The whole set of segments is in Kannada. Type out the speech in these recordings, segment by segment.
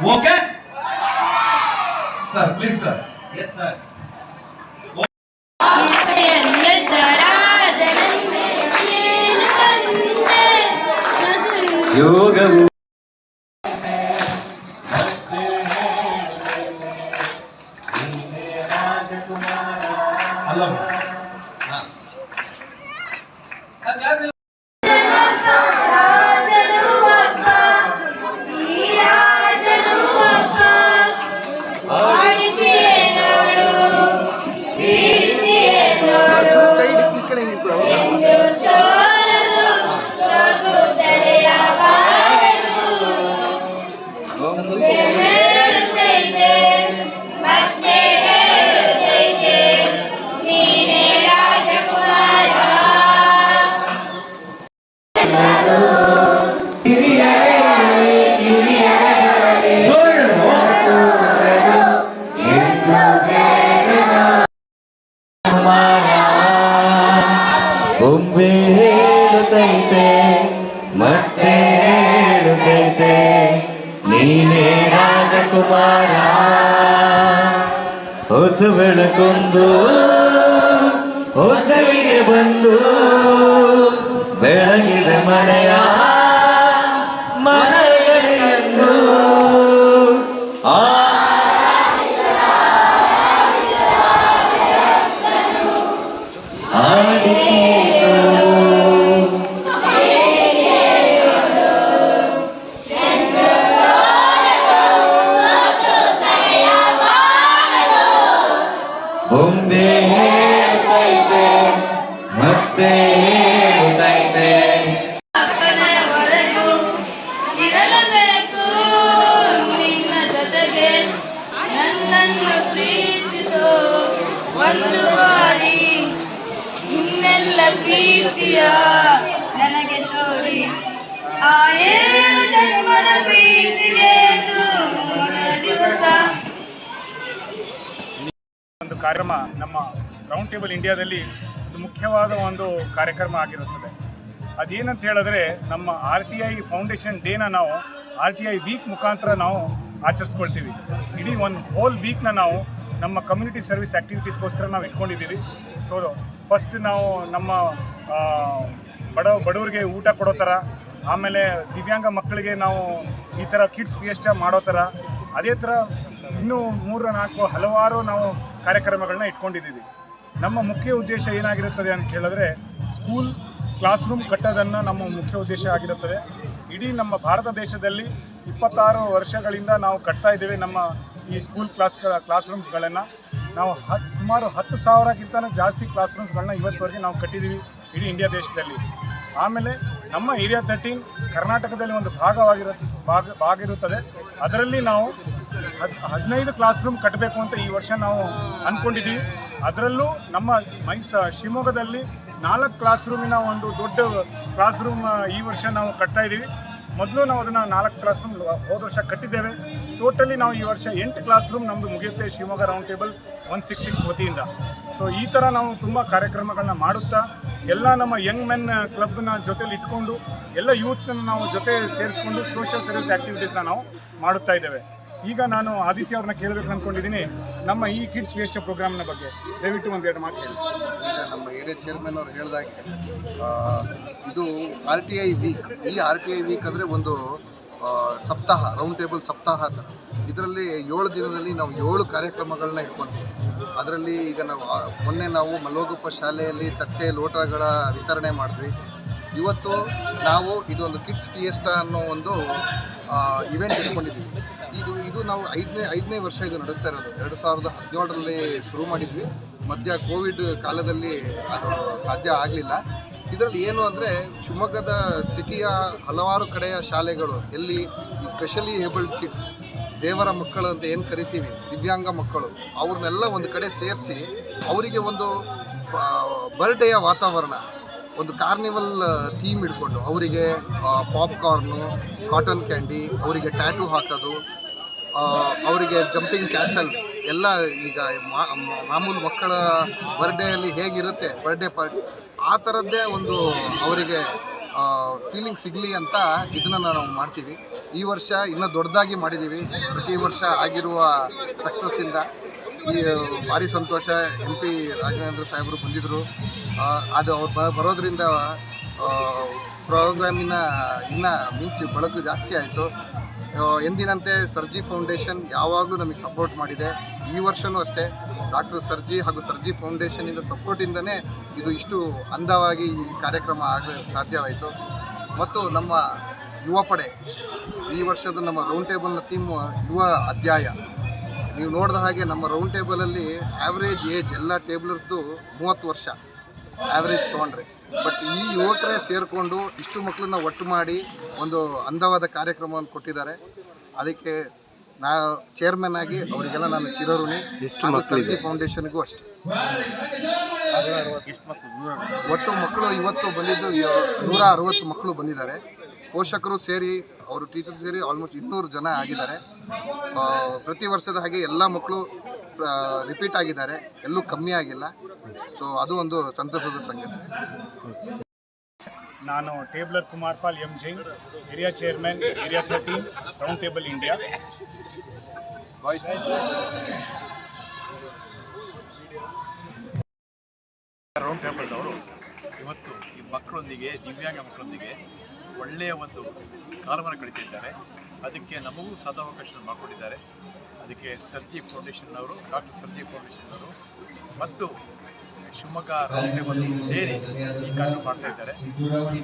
Okay sir, please sir. Yes sir. ಯೋಗವು ಅಲ್ಲ ಬೊಂಬೆ ಹೇಳುತ್ತೈತೆ ಮತ್ತೆ ಹೇಳುತ್ತೈತೆ ನೀನೇ ರಾಜಕುಮಾರ. ಹೊಸ ಬೆಳಕೊಂದು ಹೊಸವಿಗೆ ಬಂದು ಬೆಳಗಿದೆ ಮನೆಯ ಮನೆಯೆಂದು ಆಡಿಸಿ ಬೊಂಬೆ ಹೇಳುತ್ತೈತೆ ಮತ್ತೆ ಹೇಳುತ್ತೈತೆ ಇರಲೇಬೇಕು ನಿನ್ನ ಜೊತೆಗೆ ನನ್ನನ್ನು ಪ್ರೀತಿಸೋ ಒಂದು ಬಾರಿ ನಿನ್ನೆಲ್ಲ ಪ್ರೀತಿಯ ನನಗೆ ತೋರಿ ಆ 7 ಜನ್ಮದ ಪ್ರೀತಿಗೆ ದಿವಸ. ಒಂದು ಕಾರ್ಯಕ್ರಮ ನಮ್ಮ ರೌಂಡ್ ಟೇಬಲ್ ಇಂಡಿಯಾದಲ್ಲಿ ಒಂದು ಮುಖ್ಯವಾದ ಒಂದು ಕಾರ್ಯಕ್ರಮ ಆಗಿರುತ್ತದೆ. ಅದೇನಂತ ಹೇಳಿದ್ರೆ ನಮ್ಮ RTI ಫೌಂಡೇಶನ್ ಡೇನ ನಾವು RTI ವೀಕ್ ಮುಖಾಂತರ ನಾವು ಆಚರಿಸ್ಕೊಳ್ತೀವಿ. ಇಡೀ ಒಂದು ಹೋಲ್ ವೀಕ್ನ ನಾವು ನಮ್ಮ ಕಮ್ಯುನಿಟಿ ಸರ್ವಿಸ್ ಆ್ಯಕ್ಟಿವಿಟೀಸ್ಗೋಸ್ಕರ ನಾವು ಇಟ್ಕೊಂಡಿದ್ದೀವಿ. ಸೊ ಫಸ್ಟ್ ನಾವು ನಮ್ಮ ಬಡವರಿಗೆ ಊಟ ಕೊಡೋ ಥರ, ಆಮೇಲೆ ದಿವ್ಯಾಂಗ ಮಕ್ಕಳಿಗೆ ನಾವು ಈ ಥರ ಕಿಡ್ಸ್ ಫಿಯೆಸ್ಟಾ ಮಾಡೋ ಥರ, ಅದೇ ಥರ ಇನ್ನೂ 3-4 ಹಲವಾರು ನಾವು ಕಾರ್ಯಕ್ರಮಗಳನ್ನ ಇಟ್ಕೊಂಡಿದ್ದೀವಿ. ನಮ್ಮ ಮುಖ್ಯ ಉದ್ದೇಶ ಏನಾಗಿರುತ್ತದೆ ಅಂತ ಹೇಳಿದ್ರೆ ಸ್ಕೂಲ್ ಕ್ಲಾಸ್ ರೂಮ್ ಕಟ್ಟೋದನ್ನು ನಮ್ಮ ಮುಖ್ಯ ಉದ್ದೇಶ ಆಗಿರುತ್ತದೆ. ಇಡೀ ನಮ್ಮ ಭಾರತ ದೇಶದಲ್ಲಿ 26 ವರ್ಷಗಳಿಂದ ನಾವು ಕಟ್ತಾ ಇದ್ದೇವೆ ನಮ್ಮ ಈ ಸ್ಕೂಲ್ ಕ್ಲಾಸ್ ರೂಮ್ಸ್ಗಳನ್ನು. ನಾವು ಸುಮಾರು 10,000ಕ್ಕಿಂತ ಜಾಸ್ತಿ ಕ್ಲಾಸ್ ರೂಮ್ಸ್ಗಳನ್ನ ಇವತ್ತುವರೆಗೆ ನಾವು ಕಟ್ಟಿದ್ದೀವಿ ಇಡೀ ಇಂಡಿಯಾ ದೇಶದಲ್ಲಿ. ಆಮೇಲೆ ನಮ್ಮ ಏರಿಯಾ 13 ಕರ್ನಾಟಕದಲ್ಲಿ ಒಂದು ಭಾಗವಿರುತ್ತದೆ. ಅದರಲ್ಲಿ ನಾವು 15 ಕ್ಲಾಸ್ ರೂಮ್ ಕಟ್ಟಬೇಕು ಅಂತ ಈ ವರ್ಷ ನಾವು ಅಂದ್ಕೊಂಡಿದ್ದೀವಿ. ಅದರಲ್ಲೂ ನಮ್ಮ ಶಿವಮೊಗ್ಗದಲ್ಲಿ 4 ಕ್ಲಾಸ್ ರೂಮಿನ ಒಂದು ದೊಡ್ಡ ಕ್ಲಾಸ್ ರೂಮ್ ಈ ವರ್ಷ ನಾವು ಕಟ್ತಾ ಇದ್ದೀವಿ. ಮೊದಲು ನಾವು ಅದನ್ನು 4 ಕ್ಲಾಸ್ ರೂಮ್ ಹೋದ ವರ್ಷ ಕಟ್ಟಿದ್ದೇವೆ. ಟೋಟಲಿ ನಾವು ಈ ವರ್ಷ 8 ಕ್ಲಾಸ್ ರೂಮ್ ನಮ್ಮದು ಮುಗಿಯುತ್ತೆ ಶಿವಮೊಗ್ಗ ರೌಂಡ್ ಟೇಬಲ್ 166 ವತಿಯಿಂದ. ಸೊ ಈ ಥರ ನಾವು ತುಂಬ ಕಾರ್ಯಕ್ರಮಗಳನ್ನ ಮಾಡುತ್ತಾ ಎಲ್ಲ ನಮ್ಮ ಯಂಗ್ ಮೆನ್ ಕ್ಲಬ್ನ ಜೊತೆಲಿ ಇಟ್ಕೊಂಡು ಎಲ್ಲ ಯೂತ್ನ ನಾವು ಜೊತೆ ಸೇರಿಸ್ಕೊಂಡು ಸೋಷಿಯಲ್ ಸರ್ವಿಸ್ ಆ್ಯಕ್ಟಿವಿಟೀಸ್ನ ನಾವು ಮಾಡುತ್ತಾ ಇದ್ದೇವೆ. ಈಗ ನಾನು ಆದಿತ್ಯ ಅವ್ರನ್ನ ಕೇಳಬೇಕು ಅಂದ್ಕೊಂಡಿದ್ದೀನಿ ನಮ್ಮ ಈ ಕಿಡ್ಸ್ ವೇಸ್ಟ್ ಪ್ರೋಗ್ರಾಮ್ನ ಬಗ್ಗೆ. ದಯವಿಟ್ಟು ಒಂದೆರಡು ಮಾತು ಹೇಳಿ. ನಮ್ಮ ಏರಿಯಾ ಚೇರ್ಮನ್ ಅವ್ರು ಹೇಳಿದಾಗೆ ಇದು RTI ವೀಕ್. ಈ RTI ವೀಕ್ ಅಂದರೆ ಒಂದು ಸಪ್ತಾಹ, ರೌಂಡ್ ಟೇಬಲ್ ಸಪ್ತಾಹ ಥರ. ಇದರಲ್ಲಿ 7 ದಿನದಲ್ಲಿ ನಾವು 7 ಕಾರ್ಯಕ್ರಮಗಳನ್ನ ಇಟ್ಕೊತೀವಿ. ಅದರಲ್ಲಿ ಈಗ ಮೊನ್ನೆ ನಾವು ಮಲ್ಲೋಗಪ್ಪ ಶಾಲೆಯಲ್ಲಿ ತಟ್ಟೆ ಲೋಟಗಳ ವಿತರಣೆ ಮಾಡಿದ್ವಿ. ಇವತ್ತು ನಾವು ಇದೊಂದು ಕಿಡ್ಸ್ ಫಿಯೆಸ್ಟಾ ಅನ್ನೋ ಒಂದು ಇವೆಂಟ್ ಇಟ್ಕೊಂಡಿದ್ದೀವಿ. ಇದು ನಾವು ಐದನೇ ವರ್ಷ ಇದು ನಡೆಸ್ತಾ ಇರೋದು. 2017ರಲ್ಲಿ ಶುರು ಮಾಡಿದ್ವಿ. ಮಧ್ಯ ಕೋವಿಡ್ ಕಾಲದಲ್ಲಿ ಅದು ಸಾಧ್ಯ ಆಗಲಿಲ್ಲ. ಇದರಲ್ಲಿ ಏನು ಅಂದರೆ ಶಿವಮೊಗ್ಗದ ಸಿಟಿಯ ಹಲವಾರು ಕಡೆಯ ಶಾಲೆಗಳು ಎಲ್ಲಿ ಈ ಸ್ಪೆಷಲಿ ಏಬಲ್ಡ್ ಕಿಡ್ಸ್, ದೇವರ ಮಕ್ಕಳು ಅಂತ ಏನು ಕರಿತೀವಿ, ದಿವ್ಯಾಂಗ ಮಕ್ಕಳು, ಅವ್ರನ್ನೆಲ್ಲ ಒಂದು ಕಡೆ ಸೇರಿಸಿ ಅವರಿಗೆ ಒಂದು ಬರ್ಡೇಯ ವಾತಾವರಣ, ಒಂದು ಕಾರ್ನಿವಲ್ ಥೀಮ್ ಇಟ್ಕೊಂಡು ಅವರಿಗೆ ಪಾಪ್ಕಾರ್ನು, ಕಾಟನ್ ಕ್ಯಾಂಡಿ, ಅವರಿಗೆ ಟ್ಯಾಟೂ ಹಾಕೋದು, ಅವರಿಗೆ ಜಂಪಿಂಗ್ ಕ್ಯಾಸಲ್ ಎಲ್ಲ ಈಗ ಮಾಮೂಲು ಮಕ್ಕಳ ಬರ್ಡೇಯಲ್ಲಿ ಹೇಗಿರುತ್ತೆ ಬರ್ಡೇ ಪಾರ್ಟಿ, ಆ ಥರದ್ದೇ ಒಂದು ಅವರಿಗೆ ಫೀಲಿಂಗ್ ಸಿಗಲಿ ಅಂತ ಇದನ್ನು ನಾವು ಮಾಡ್ತೀವಿ. ಈ ವರ್ಷ ಇನ್ನೂ ದೊಡ್ಡದಾಗಿ ಮಾಡಿದ್ದೀವಿ. ಪ್ರತಿ ವರ್ಷ ಆಗಿರುವ ಸಕ್ಸಸ್ಸಿಂದ ಈ ಭಾರಿ ಸಂತೋಷ. MP ರಾಘವೇಂದ್ರ ಸಾಹೇಬರು ಬಂದಿದ್ದರು. ಅದು ಅವ್ರು ಬರೋದ್ರಿಂದ ಪ್ರೋಗ್ರಾಮಿನ ಇನ್ನೂ ಮಿಂಚು ಬೆಳಕು ಜಾಸ್ತಿ ಆಯಿತು. ಎಂದಿನಂತೆ ಸರ್ಜಿ ಫೌಂಡೇಶನ್ ಯಾವಾಗಲೂ ನಮಗೆ ಸಪೋರ್ಟ್ ಮಾಡಿದೆ. ಈ ವರ್ಷವೂ ಅಷ್ಟೇ ಡಾಕ್ಟರ್ ಸರ್ಜಿ ಹಾಗೂ ಸರ್ಜಿ ಫೌಂಡೇಶನಿಂದ ಸಪೋರ್ಟಿಂದನೇ ಇದು ಇಷ್ಟು ಅಂದವಾಗಿ ಈ ಕಾರ್ಯಕ್ರಮ ಸಾಧ್ಯವಾಯಿತು. ಮತ್ತು ನಮ್ಮ ಯುವ ಪಡೆ ಈ ವರ್ಷದ ನಮ್ಮ ರೌಂಡ್ ಟೇಬಲ್ನ ಥೀಮ್ ಯುವ ಅಧ್ಯಾಯ. ನೀವು ನೋಡಿದ ಹಾಗೆ ನಮ್ಮ ರೌಂಡ್ ಟೇಬಲಲ್ಲಿ ಆ್ಯಾವ್ರೇಜ್ ಏಜ್ ಎಲ್ಲ ಟೇಬಲರ್ದು 30 ವರ್ಷ ಆ್ಯಾವ್ರೇಜ್ ತೊಗೊಂಡ್ರೆ. ಬಟ್ ಈ ಯುವಕರೇ ಸೇರಿಕೊಂಡು ಇಷ್ಟು ಮಕ್ಕಳನ್ನ ಒಟ್ಟು ಮಾಡಿ ಒಂದು ಅಂದವಾದ ಕಾರ್ಯಕ್ರಮವನ್ನು ಕೊಟ್ಟಿದ್ದಾರೆ. ಅದಕ್ಕೆ ಚೇರ್ಮನ್ ಆಗಿ ಅವರಿಗೆಲ್ಲ ನಾನು ಚಿರಋಣಿ. ಹಾಗೂ ಸರ್ಜಿ ಫೌಂಡೇಶನ್ಗೂ ಅಷ್ಟೇ. ಒಟ್ಟು ಮಕ್ಕಳು ಇವತ್ತು ಬಂದಿದ್ದು 160 ಮಕ್ಕಳು ಬಂದಿದ್ದಾರೆ. ಪೋಷಕರು ಸೇರಿ ಅವರು ಟೀಚರ್ ಸೇರಿ ಆಲ್ಮೋಸ್ಟ್ 200 ಜನ ಆಗಿದ್ದಾರೆ. ಪ್ರತಿ ವರ್ಷದ ಹಾಗೆ ಎಲ್ಲ ಮಕ್ಕಳು ರಿಪೀಟ್ ಆಗಿದ್ದಾರೆ, ಎಲ್ಲೂ ಕಮ್ಮಿ ಆಗಿಲ್ಲ. ಸೊ ಅದು ಒಂದು ಸಂತಸದ ಸಂಗತಿ. ನಾನು tabler Kumar Pal M Jain, area chairman, area 13, round table India. Round ಟೇಬಲ್ನವರು ಇವತ್ತು ಈ ಮಕ್ಕಳೊಂದಿಗೆ, ದಿವ್ಯಾಂಗ ಮಕ್ಕಳೊಂದಿಗೆ ಒಳ್ಳೆಯ ಒಂದು ಕಾಲವನ್ನು ಕಳೀತಿದ್ದಾರೆ. ಅದಕ್ಕೆ ನಮಗೂ ಸದಾವಕಾಶ ಮಾಡಿಕೊಟ್ಟಿದ್ದಾರೆ. ಅದಕ್ಕೆ ಸರ್ಜಿ ಫೌಂಡೇಶನ್ನವರು, ಡಾಕ್ಟರ್ ಸರ್ಜಿ ಫೌಂಡೇಶನ್ನವರು ಮತ್ತು ಶಿವಮೊಗ್ಗ ರೌಂಡ್ ಟೇಬಲ್ ಸೇರಿ ಈ ಕಾರ್ಯ ಮಾಡ್ತಾ ಇದ್ದಾರೆ.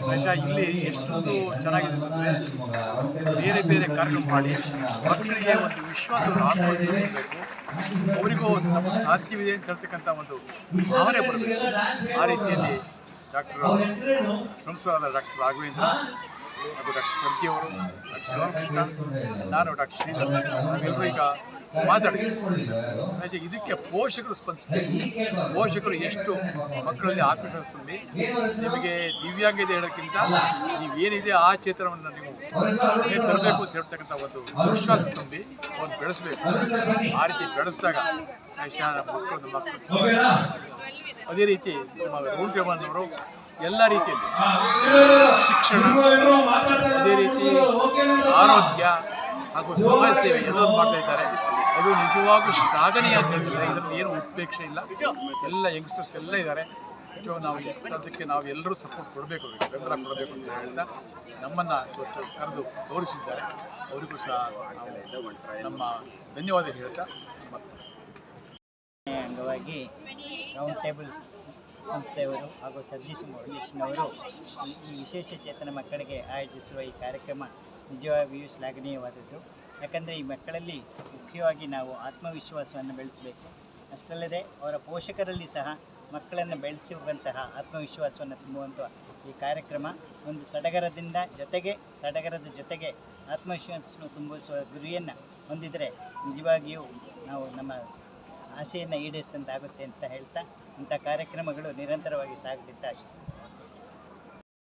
ಬಹುಶಃ ಇಲ್ಲಿ ಎಷ್ಟೊಂದು ಚೆನ್ನಾಗಿದೆ ಅಂದರೆ ಬೇರೆ ಬೇರೆ ಕಾರ್ಯಕ್ರಮ ಮಾಡಿ ಮಕ್ಕಳಿಗೆ ಒಂದು ವಿಶ್ವಾಸವನ್ನು ಆತ್ಮವಿಶ್ವಾಸ ಅವರಿಗೂ ನಮಗೆ ಸಾಧ್ಯವಿದೆ ಅಂತ ಹೇಳ್ತಕ್ಕಂಥ ಒಂದು ಭಾವನೆ ಬರಬೇಕು. ಆ ರೀತಿಯಲ್ಲಿ ಡಾಕ್ಟರ್ ಸಂಸ್ಥಾನದ ಡಾಕ್ಟರ್ ರಾಘವೇಂದ್ರ ಹಾಗೂ ಡಾಕ್ಟರ್ ಸರ್ಜಿ ಅವರು, ಡಾಕ್ಟರ್ ಶಿವಕೃಷ್ಣ, ನಾನು ಡಾಕ್ಟರ್ ಶ್ರೀಧರ್ ನಾವೆಲ್ಲರೂ ಈಗ ಮಾತಾಡಿದ್ವಿ. ಇದಕ್ಕೆ ಪೋಷಕರು ಸ್ಪಂದಿಸಬೇಕು. ಪೋಷಕರು ಎಷ್ಟು ಮಕ್ಕಳಲ್ಲಿ ಆತ್ಮವಿಶ್ವಾಸ ತುಂಬಿ, ನಿಮಗೆ ದಿವ್ಯಾಂಗ ಇದೆ ಹೇಳೋಕ್ಕಿಂತ ನೀವೇನಿದೆ ಆ ಚೇತನವನ್ನು ನೀವು ತರಬೇಕು ಅಂತ ಹೇಳ್ತಕ್ಕಂಥ ಒಂದು ವಿಶ್ವಾಸ ತುಂಬಿ ಅವ್ರು ಬೆಳೆಸಬೇಕು. ಆ ರೀತಿ ಬೆಳೆಸಿದಾಗ ಮಕ್ಕಳು ಅದೇ ರೀತಿ ನಮ್ಮ ರೌಂಡ್ ಟೇಬಲ್ನವರು ಎಲ್ಲ ರೀತಿಯಲ್ಲಿ ಶಿಕ್ಷಣ, ಅದೇ ರೀತಿ ಆರೋಗ್ಯ ಹಾಗೂ ಸಮಾಜ ಸೇವೆ ಎಲ್ಲರೂ ಮಾಡ್ತಾ ಇದ್ದಾರೆ. ಅದು ನಿಜವಾಗ್ಲೂ ಶ್ಲಾಘನೀಯ ಅಂತ ಹೇಳ್ತಿಲ್ಲ. ಇದರಲ್ಲಿ ಏನು ಉತ್ಪೇಕ್ಷೆ ಇಲ್ಲ. ಎಲ್ಲ ಯಂಗ್ಸ್ಟರ್ಸ್ ಎಲ್ಲ ಇದ್ದಾರೆ. ಸೊ ನಾವು ಅದಕ್ಕೆ ನಾವು ಎಲ್ಲರೂ ಸಪೋರ್ಟ್ ಕೊಡಬೇಕು, ಅವರಿಗೆ ಬೆಂಬಲ ಕೊಡಬೇಕು ಅಂತ ಹೇಳ್ತಾ ನಮ್ಮನ್ನು ಇವತ್ತು ಕರೆದು ಗೌರವಿಸಿದ್ದಾರೆ. ಅವರಿಗೂ ಸಹ ನಾವು ನಮ್ಮ ಧನ್ಯವಾದ ಹೇಳ್ತಾ ಅಂಗವಾಗಿ ರೌಂಡ್ ಟೇಬಲ್ ಸಂಸ್ಥೆಯವರು ಹಾಗೂ ಸರ್ಜಿ ಫೌಂಡೇಶನ್ ಅವರು ಈ ವಿಶೇಷ ಚೇತನ ಮಕ್ಕಳಿಗೆ ಆಯೋಜಿಸುವ ಈ ಕಾರ್ಯಕ್ರಮ ನಿಜವಾಗಿಯೂ ಶ್ಲಾಘನೀಯವಾದದ್ದು. ಯಾಕಂದರೆ ಈ ಮಕ್ಕಳಲ್ಲಿ ಮುಖ್ಯವಾಗಿ ನಾವು ಆತ್ಮವಿಶ್ವಾಸವನ್ನು ಬೆಳೆಸಬೇಕು. ಅಷ್ಟಲ್ಲದೆ ಅವರ ಪೋಷಕರಲ್ಲಿ ಸಹ ಮಕ್ಕಳನ್ನು ಬೆಳೆಸುವಂತಹ ಆತ್ಮವಿಶ್ವಾಸವನ್ನು ತುಂಬುವಂಥ ಈ ಕಾರ್ಯಕ್ರಮ ಒಂದು ಸಡಗರದ ಜೊತೆಗೆ ಆತ್ಮವಿಶ್ವಾಸವನ್ನು ತುಂಬಿಸುವ ಗುರಿಯನ್ನು ಹೊಂದಿದರೆ ನಿಜವಾಗಿಯೂ ನಾವು ನಮ್ಮ ಆಶೆಯನ್ನು ಈಡೇರಿಸಿದಂತಾಗುತ್ತೆ ಅಂತ ಹೇಳ್ತಾ ಇಂಥ ಕಾರ್ಯಕ್ರಮಗಳು ನಿರಂತರವಾಗಿ ಸಾಗಲಿ ಅಂತ ಆಶಿಸ್ತೀನಿ.